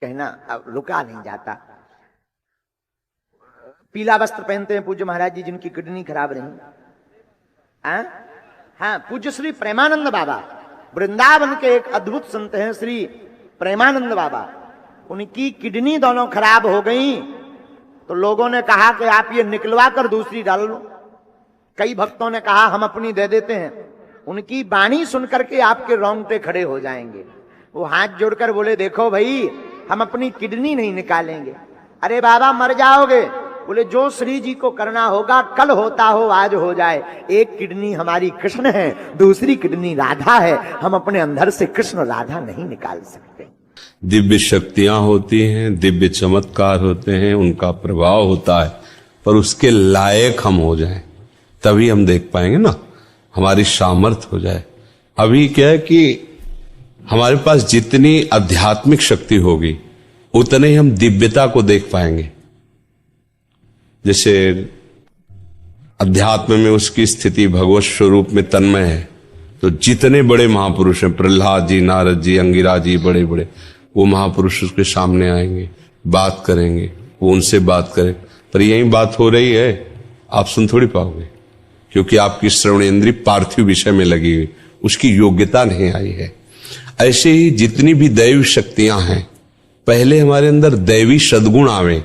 कहना अब रुका नहीं जाता। पीला वस्त्र पहनते हैं पूज्य महाराज जी जिनकी किडनी खराब रही। हाँ, पूज्य श्री प्रेमानंद बाबा वृंदावन के एक अद्भुत संत हैं श्री प्रेमानंद बाबा। उनकी किडनी दोनों खराब हो गई तो लोगों ने कहा कि आप ये निकलवा कर दूसरी डाल लो। कई भक्तों ने कहा हम अपनी दे देते हैं। उनकी वाणी सुनकर के आपके रोंगटे खड़े हो जाएंगे। वो हाथ जोड़कर बोले देखो भाई हम अपनी किडनी नहीं निकालेंगे। अरे बाबा मर जाओगे। बोले जो श्री जी को करना होगा कल होता हो आज हो जाए। एक किडनी हमारी कृष्ण है, दूसरी किडनी राधा है। हम अपने अंदर से कृष्ण राधा नहीं निकाल सकते। दिव्य शक्तियां होती हैं, दिव्य चमत्कार होते हैं, उनका प्रभाव होता है, पर उसके लायक हम हो जाएं तभी हम देख पाएंगे ना, हमारी सामर्थ्य हो जाए। अभी क्या है कि हमारे पास जितनी आध्यात्मिक शक्ति होगी उतने ही हम दिव्यता को देख पाएंगे। जैसे अध्यात्म में उसकी स्थिति भगवत स्वरूप में तन्मय है, तो जितने बड़े महापुरुष हैं, प्रहलाद जी, नारद जी, अंगिरा जी, बड़े बड़े, वो महापुरुष उसके सामने आएंगे, बात करेंगे, वो उनसे बात करें। पर यही बात हो रही है, आप सुन थोड़ी पाओगे, क्योंकि आपकी श्रवणेंद्री पार्थिव विषय में लगी हुई, उसकी योग्यता नहीं आई है। ऐसे ही जितनी भी दैवी शक्तियां हैं, पहले हमारे अंदर दैवी सद्गुण आवे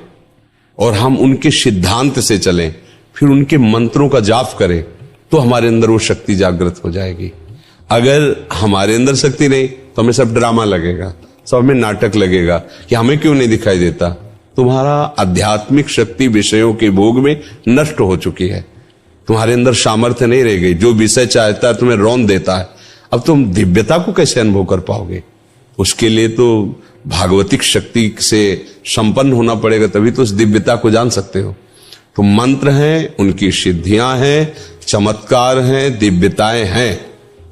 और हम उनके सिद्धांत से चलें, फिर उनके मंत्रों का जाप करें, तो हमारे अंदर वो शक्ति जागृत हो जाएगी। अगर हमारे अंदर शक्ति नहीं तो हमें सब ड्रामा लगेगा, सब हमें नाटक लगेगा कि हमें क्यों नहीं दिखाई देता। तुम्हारा आध्यात्मिक शक्ति विषयों के भोग में नष्ट हो चुकी है, तुम्हारे अंदर सामर्थ्य नहीं रह गई। जो विषय चाहता है तुम्हें रौंद देता है। अब तुम दिव्यता को कैसे अनुभव कर पाओगे? उसके लिए तो भागवतिक शक्ति से संपन्न होना पड़ेगा, तभी तो उस दिव्यता को जान सकते हो। तो मंत्र हैं, उनकी सिद्धियां हैं, चमत्कार हैं, दिव्यताएं हैं,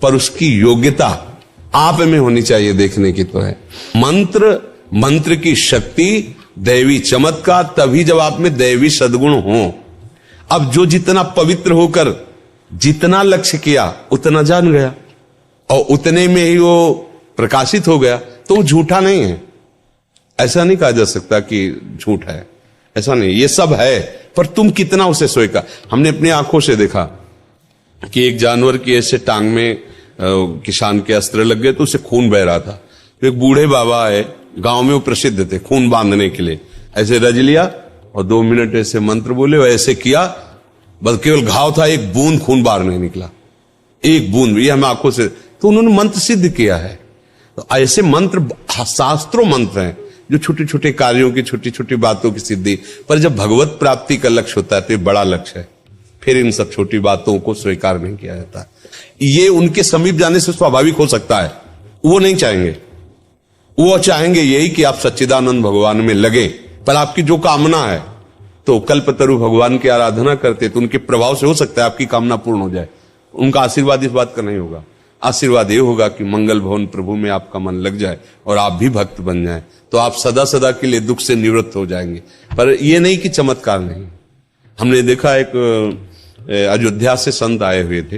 पर उसकी योग्यता आप में होनी चाहिए, देखने की तो है। मंत्र की शक्ति, दैवी चमत्कार तभी जब आप में दैवी सद्गुण हो। अब जो जितना पवित्र होकर जितना लक्ष्य किया उतना जान गया और उतने में ही वो प्रकाशित हो गया, तो वो झूठा नहीं है। ऐसा नहीं कहा जा सकता कि झूठ है, ऐसा नहीं, ये सब है, पर तुम कितना उसे स्वीकार। हमने अपनी आंखों से देखा कि एक जानवर की ऐसे टांग में किसान के अस्त्र लग गए तो उसे खून बह रहा था। तो एक बूढ़े बाबा है, गांव में वो प्रसिद्ध थे खून बांधने के लिए, ऐसे रज लिया और 2 मिनट ऐसे मंत्र बोले, ऐसे किया, बस केवल घाव था, एक बूंद खून बाहर नहीं निकला, एक बूंद। ये हम आंखों से, तो उन्होंने मंत्र सिद्ध किया है। तो ऐसे मंत्र शास्त्रों मंत्र हैं जो छोटे छोटे कार्यों की, छोटी छोटी बातों की सिद्धि। पर जब भगवत प्राप्ति का लक्ष्य होता है तो ये बड़ा लक्ष्य है, फिर इन सब छोटी बातों को स्वीकार नहीं किया जाता। ये उनके समीप जाने से स्वाभाविक हो सकता है, वो नहीं चाहेंगे। वो चाहेंगे यही कि आप सच्चिदानंद भगवान में लगे। पर आपकी जो कामना है, तो कल्पतरु भगवान की आराधना करते तो उनके प्रभाव से हो सकता है आपकी कामना पूर्ण हो जाए। उनका आशीर्वाद इस बात का नहीं होगा। आशीर्वाद ये होगा कि मंगल भवन प्रभु में आपका मन लग जाए और आप भी भक्त बन जाएं, तो आप सदा सदा के लिए दुख से निवृत्त हो जाएंगे। पर ये नहीं कि चमत्कार नहीं। हमने देखा एक अयोध्या से संत आए हुए थे,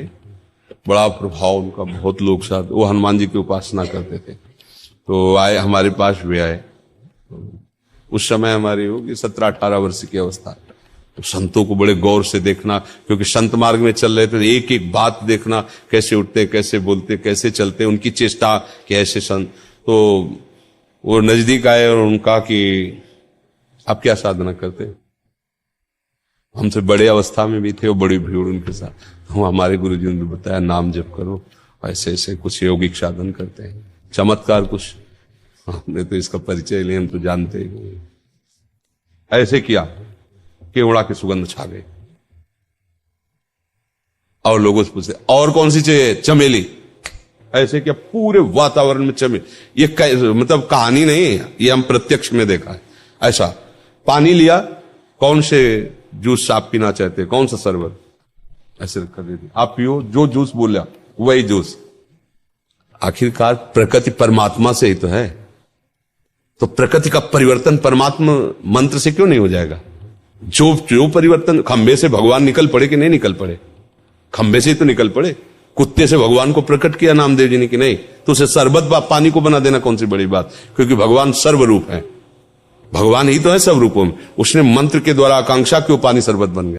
बड़ा प्रभाव उनका, बहुत लोग साथ, वो हनुमान जी की उपासना करते थे। तो आए, हमारे पास भी आए। उस समय हमारी होगी 17-18 वर्ष की अवस्था। तो संतों को बड़े गौर से देखना, क्योंकि संत मार्ग में चल रहे थे, एक एक बात देखना, कैसे उठते, कैसे बोलते, कैसे चलते, उनकी चेष्टा कि ऐसे संत। तो वो नजदीक आए और उनका कि आप क्या साधना करते? हमसे बड़े अवस्था में भी थे और बड़ी भीड़ उनके साथ। हमारे गुरुजी ने बताया नाम जप करो, ऐसे ऐसे कुछ यौगिक साधन करते हैं, चमत्कार कुछ। हमने तो इसका परिचय लिया, हम तो जानते ही नहीं। ऐसे किया, केवड़ा की सुगंध छा गई। और लोगों से पूछते और कौन सी चाहिए? चमेली। ऐसे क्या पूरे वातावरण में चमेली। ये मतलब कहानी नहीं है, ये हम प्रत्यक्ष में देखा है। ऐसा पानी लिया, कौन से जूस आप पीना चाहते हैं, कौन सा शरबत, ऐसे कर देती, आप पियो, जो जूस बोला वही जूस। आखिरकार प्रकृति परमात्मा से ही तो है, तो प्रकृति का परिवर्तन परमात्मा मंत्र से क्यों नहीं हो जाएगा? जो परिवर्तन, खंबे से भगवान निकल पड़े कि नहीं निकल पड़े? खंबे से ही तो निकल पड़े। कुत्ते से भगवान को प्रकट किया नामदेव जी ने कि नहीं, तो उसे शरबत पानी को बना देना कौन सी बड़ी बात, क्योंकि भगवान सर्वरूप है, भगवान ही तो है सब रूपों में। उसने मंत्र के द्वारा आकांक्षा क्यों पानी शरबत बन गया।